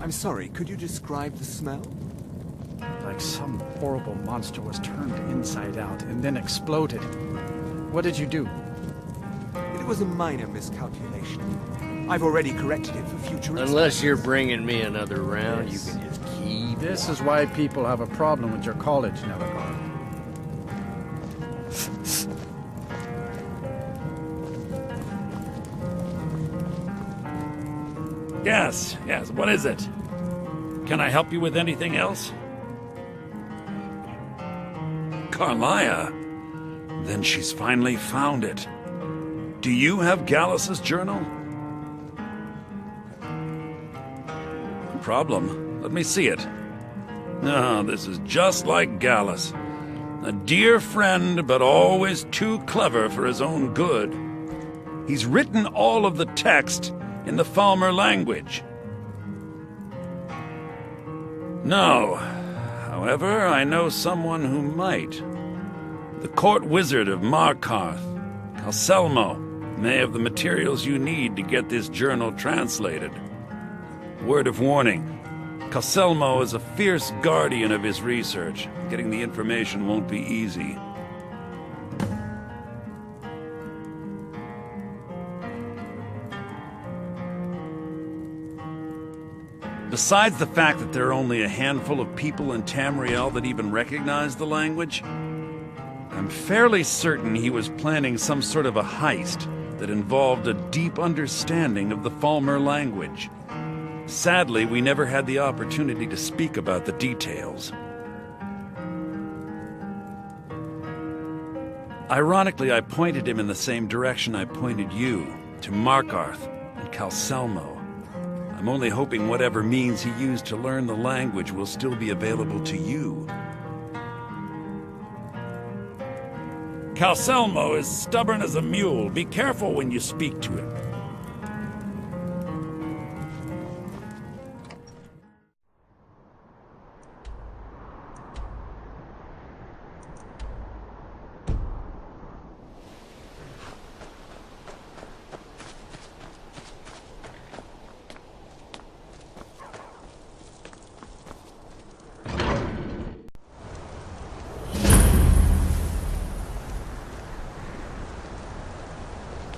I'm sorry, could you describe the smell? Like some horrible monster was turned inside out and then exploded. What did you do? It was a minor miscalculation. I've already corrected it for future Unless you're bringing me another round, you can just keep... This is why people have a problem with your college, Navigar. Yes, what is it? Can I help you with anything else? Carlia? Then she's finally found it. Do you have Gallus's journal? No problem. Let me see it. Oh, this is just like Gallus. A dear friend, but always too clever for his own good. He's written all of the text in the Falmer language. No. However, I know someone who might. The court wizard of Markarth, Calcelmo, may have the materials you need to get this journal translated. Word of warning. Calcelmo is a fierce guardian of his research. Getting the information won't be easy. Besides the fact that there are only a handful of people in Tamriel that even recognize the language, I'm fairly certain he was planning some sort of a heist that involved a deep understanding of the Falmer language. Sadly, we never had the opportunity to speak about the details. Ironically, I pointed him in the same direction I pointed you, to Markarth and Calcelmo. I'm only hoping whatever means he used to learn the language will still be available to you. Calcelmo is stubborn as a mule. Be careful when you speak to him.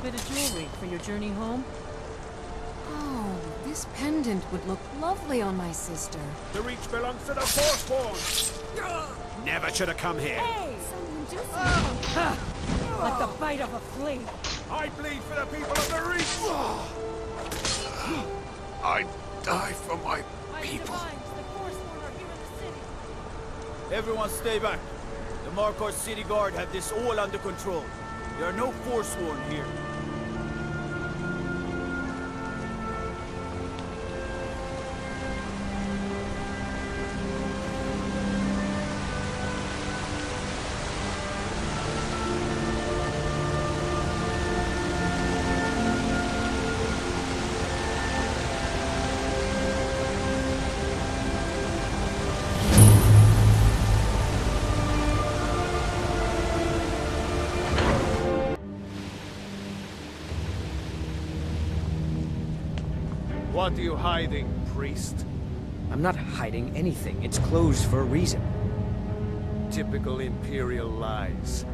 Bit of jewelry for your journey home? Oh, this pendant would look lovely on my sister. The reach belongs to the Forsworn! Never should have come here. Hey! Someone do something! Like the bite of a flea. I bleed for the people of the reach! I die for my people. Everyone stay back. The Markarth City Guard have this all under control. There are no Forsworn here. What are you hiding, priest? I'm not hiding anything. It's closed for a reason. Typical Imperial lies.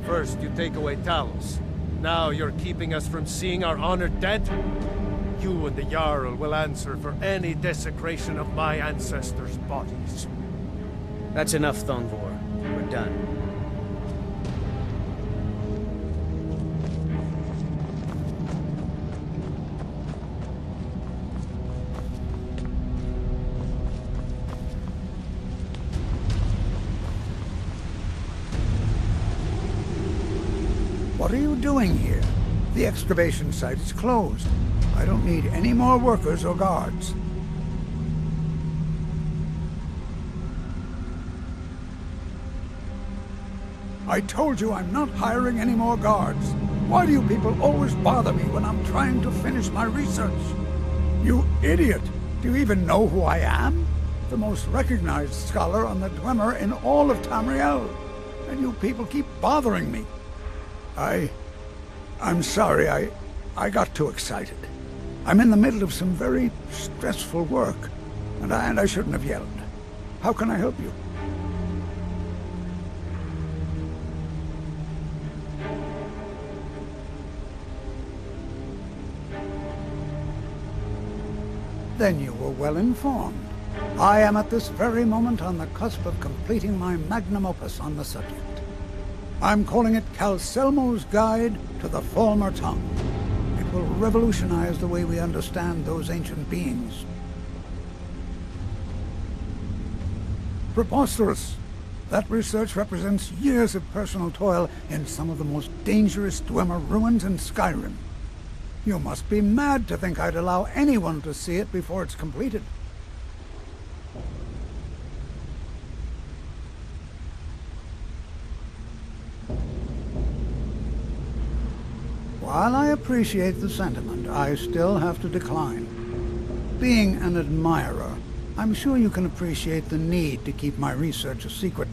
First, you take away Talos. Now you're keeping us from seeing our honored dead? You and the Jarl will answer for any desecration of my ancestors' bodies. That's enough, Thonvor. We're done. What are you doing here? The excavation site is closed. I don't need any more workers or guards. I told you I'm not hiring any more guards. Why do you people always bother me when I'm trying to finish my research? You idiot! Do you even know who I am? The most recognized scholar on the Dwemer in all of Tamriel. And you people keep bothering me. I'm sorry, I got too excited. I'm in the middle of some very stressful work. And I shouldn't have yelled. How can I help you? Then you were well informed. I am at this very moment on the cusp of completing my magnum opus on the subject. I'm calling it Calcelmo's Guide to the Falmer Tongue. It will revolutionize the way we understand those ancient beings. Preposterous! That research represents years of personal toil in some of the most dangerous Dwemer ruins in Skyrim. You must be mad to think I'd allow anyone to see it before it's completed. While I appreciate the sentiment, I still have to decline. Being an admirer, I'm sure you can appreciate the need to keep my research a secret.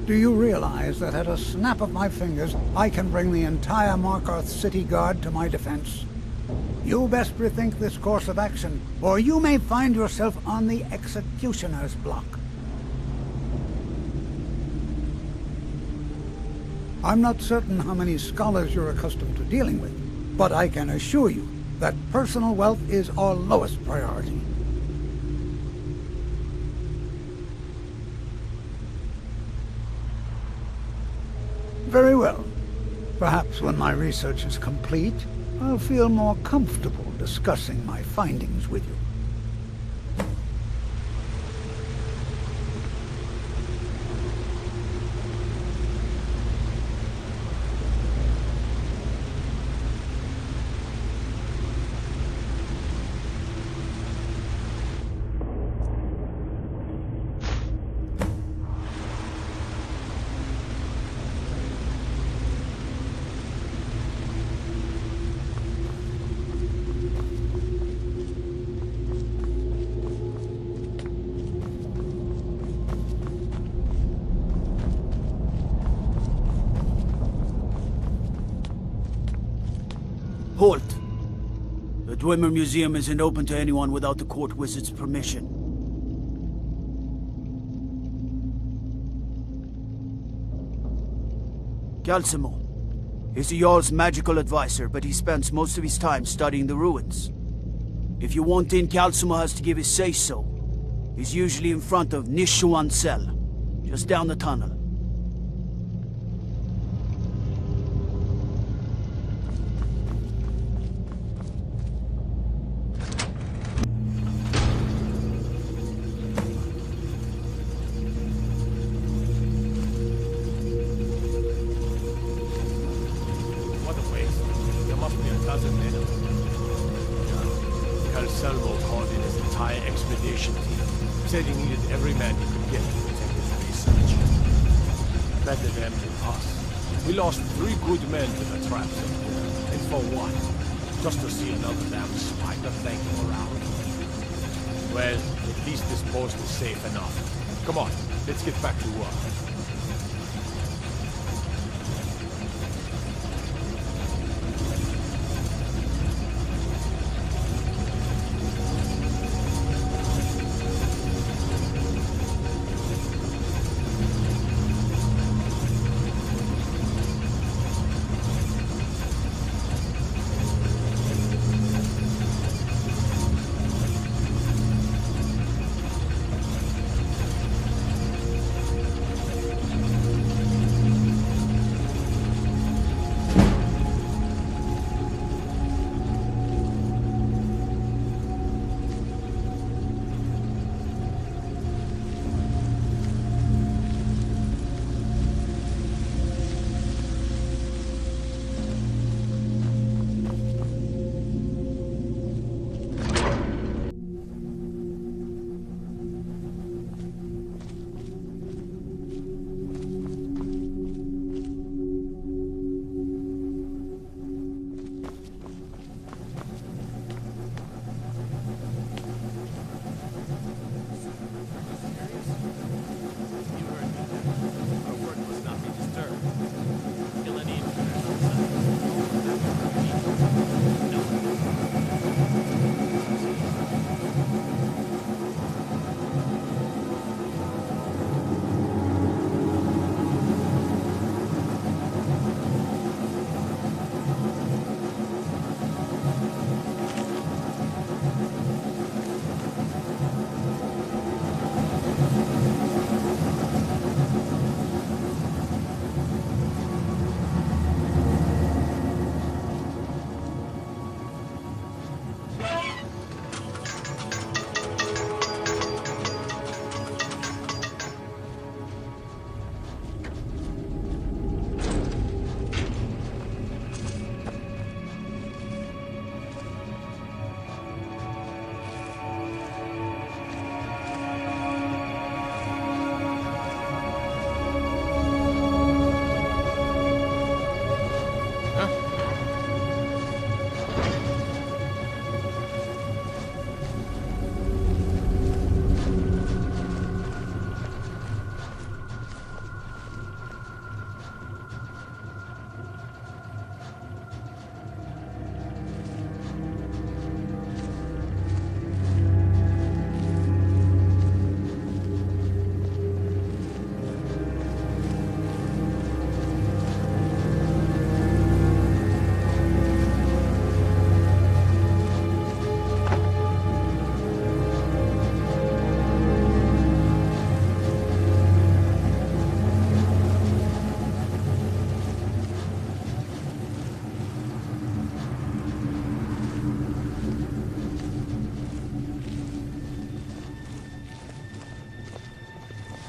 Do you realize that at a snap of my fingers, I can bring the entire Markarth City Guard to my defense? You best rethink this course of action, or you may find yourself on the executioner's block. I'm not certain how many scholars you're accustomed to dealing with, but I can assure you that personal wealth is our lowest priority. Very well. Perhaps when my research is complete, I'll feel more comfortable discussing my findings with you. Halt! The Dwemer Museum isn't open to anyone without the court wizard's permission. Calcemo. He's the Jarl's magical advisor, but he spends most of his time studying the ruins. If you want in, Calcemo has to give his say-so. He's usually in front of Nishuan's cell, just down the tunnel. Calcelmo called in his entire expedition team. Said he needed every man he could get to protect his research. Better them than us. We lost 3 good men to the traps. And for what? Just to see another damn spider flanking around? Well, at least this post is safe enough. Come on, let's get back to work.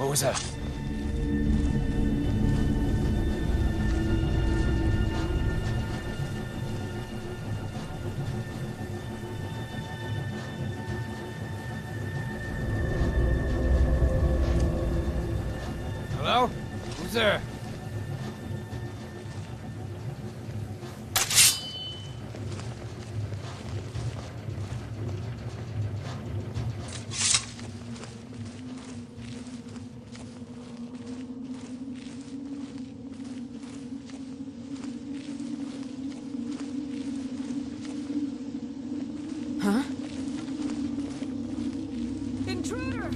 What was that? Hello? Who's there? Huh? Intruder!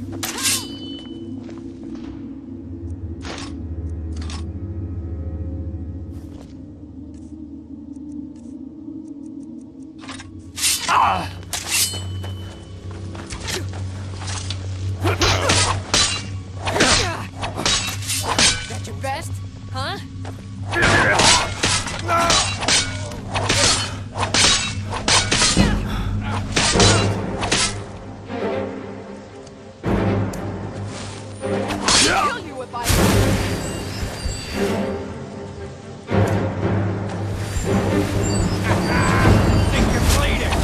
That your best? Huh? Kill you if I... Think you're bleeding!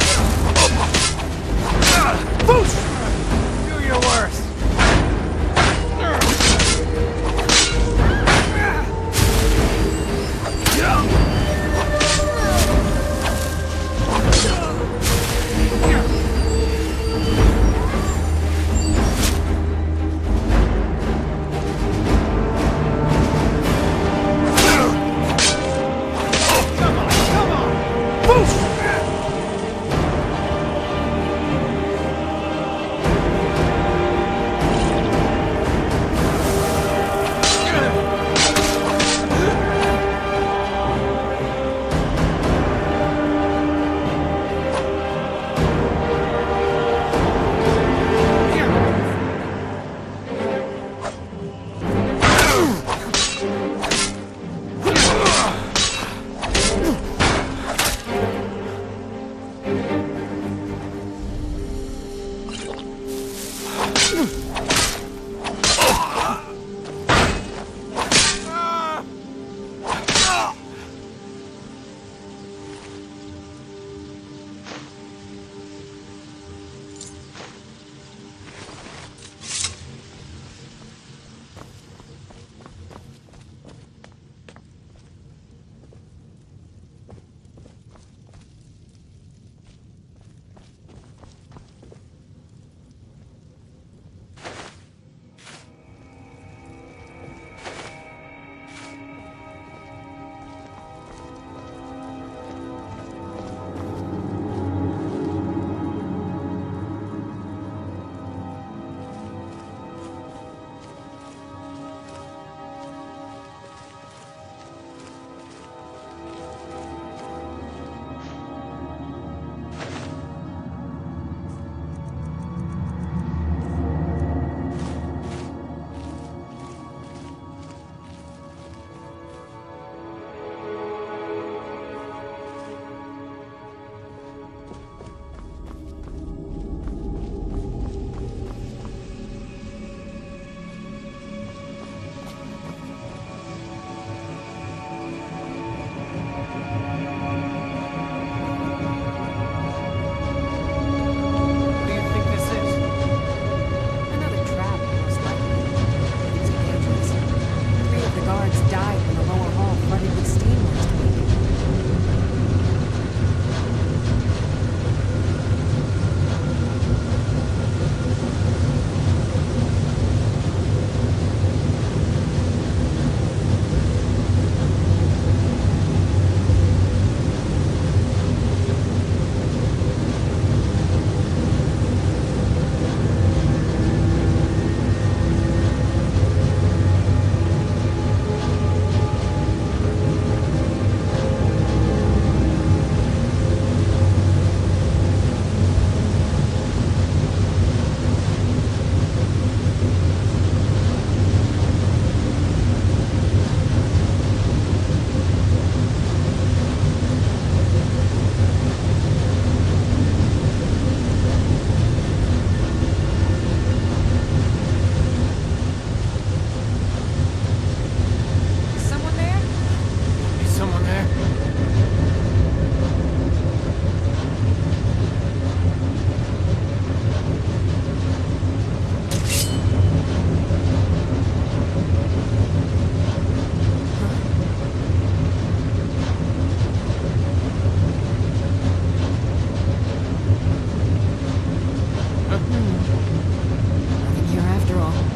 Do your worst! Nothing here after all.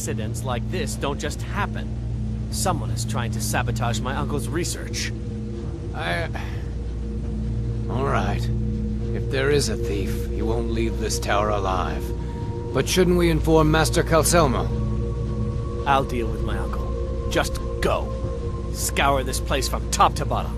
Accidents like this don't just happen. Someone is trying to sabotage my uncle's research. All right. If there is a thief, he won't leave this tower alive. But shouldn't we inform Master Calcelmo? I'll deal with my uncle. Just go. Scour this place from top to bottom.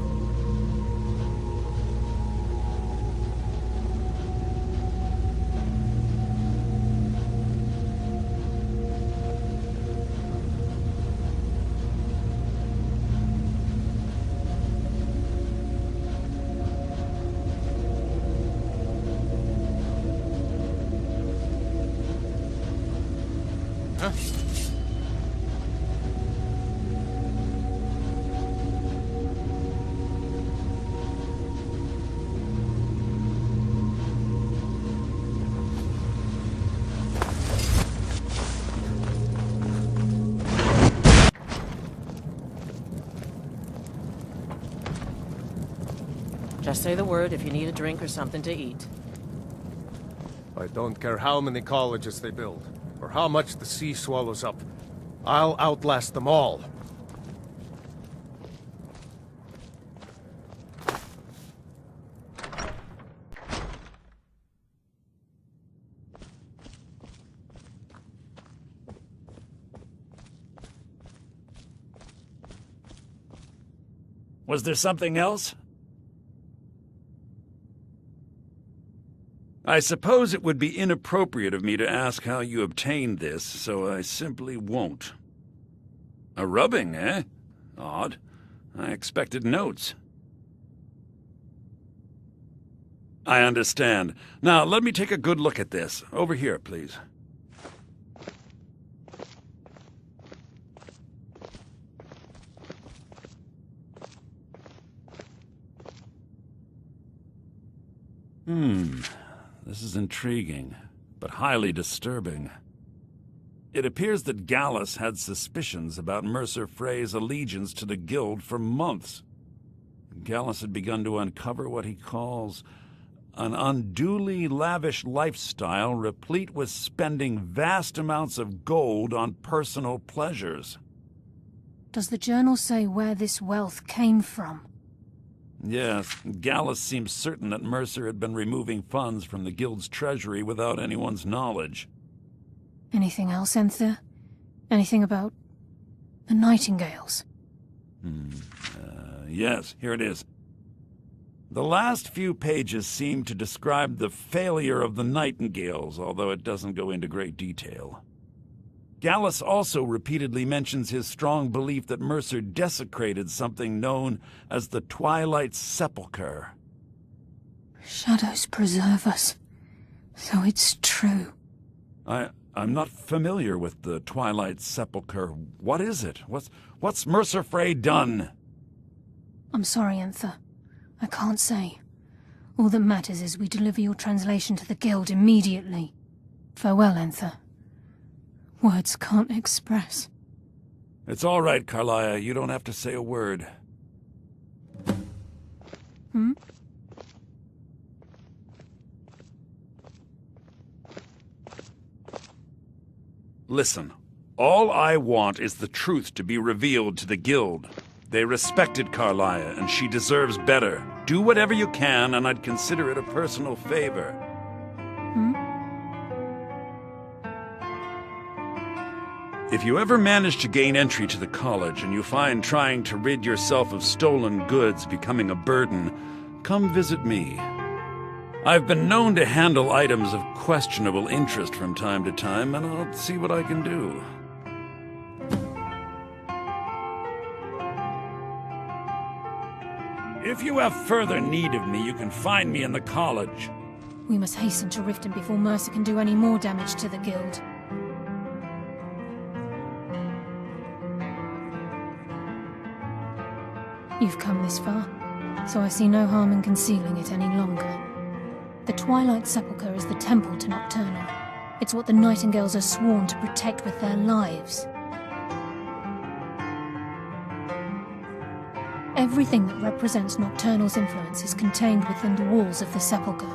Just say the word if you need a drink or something to eat. I don't care how many colleges they build, or how much the sea swallows up. I'll outlast them all. Was there something else? I suppose it would be inappropriate of me to ask how you obtained this, so I simply won't. A rubbing, eh? Odd. I expected notes. I understand. Now, let me take a good look at this. Over here, please. This is intriguing, but highly disturbing. It appears that Gallus had suspicions about Mercer Frey's allegiance to the Guild for months. Gallus had begun to uncover what he calls an unduly lavish lifestyle replete with spending vast amounts of gold on personal pleasures. Does the journal say where this wealth came from? Yes, Gallus seems certain that Mercer had been removing funds from the Guild's treasury without anyone's knowledge. Anything else, Enthir? Anything about the Nightingales? Yes, here it is. The last few pages seem to describe the failure of the Nightingales, although it doesn't go into great detail. Gallus also repeatedly mentions his strong belief that Mercer desecrated something known as the Twilight Sepulchre. Shadows preserve us. So it's true. I'm not familiar with the Twilight Sepulchre. What is it? What's Mercer Frey done? I'm sorry, Enthir. I can't say. All that matters is we deliver your translation to the Guild immediately. Farewell, Enthir. Words can't express. It's all right, Carlia. You don't have to say a word. Listen, all I want is the truth to be revealed to the Guild. They respected Carlia, and she deserves better. Do whatever you can, and I'd consider it a personal favor. If you ever manage to gain entry to the college and you find trying to rid yourself of stolen goods becoming a burden, come visit me. I've been known to handle items of questionable interest from time to time, and I'll see what I can do. If you have further need of me, you can find me in the college. We must hasten to Riften before Mercer can do any more damage to the Guild. You've come this far, so I see no harm in concealing it any longer. The Twilight Sepulchre is the temple to Nocturnal. It's what the Nightingales are sworn to protect with their lives. Everything that represents Nocturnal's influence is contained within the walls of the Sepulchre.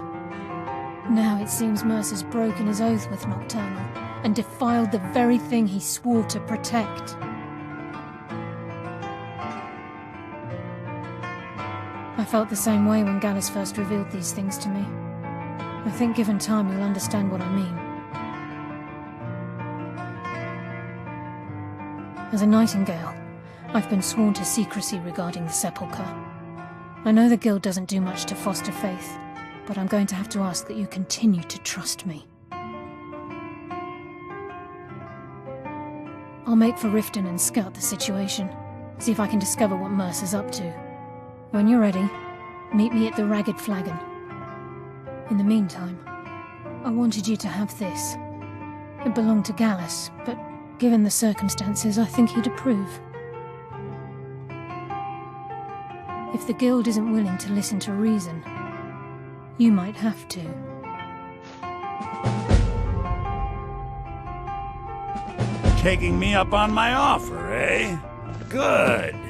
Now it seems Mercer's broken his oath with Nocturnal, and defiled the very thing he swore to protect. I felt the same way when Gallus first revealed these things to me. I think given time you'll understand what I mean. As a Nightingale, I've been sworn to secrecy regarding the Sepulchre. I know the Guild doesn't do much to foster faith, but I'm going to have to ask that you continue to trust me. I'll make for Riften and scout the situation, see if I can discover what Mercer's up to. When you're ready, meet me at the Ragged Flagon. In the meantime, I wanted you to have this. It belonged to Gallus, but given the circumstances, I think he'd approve. If the Guild isn't willing to listen to reason, you might have to. Taking me up on my offer, eh? Good.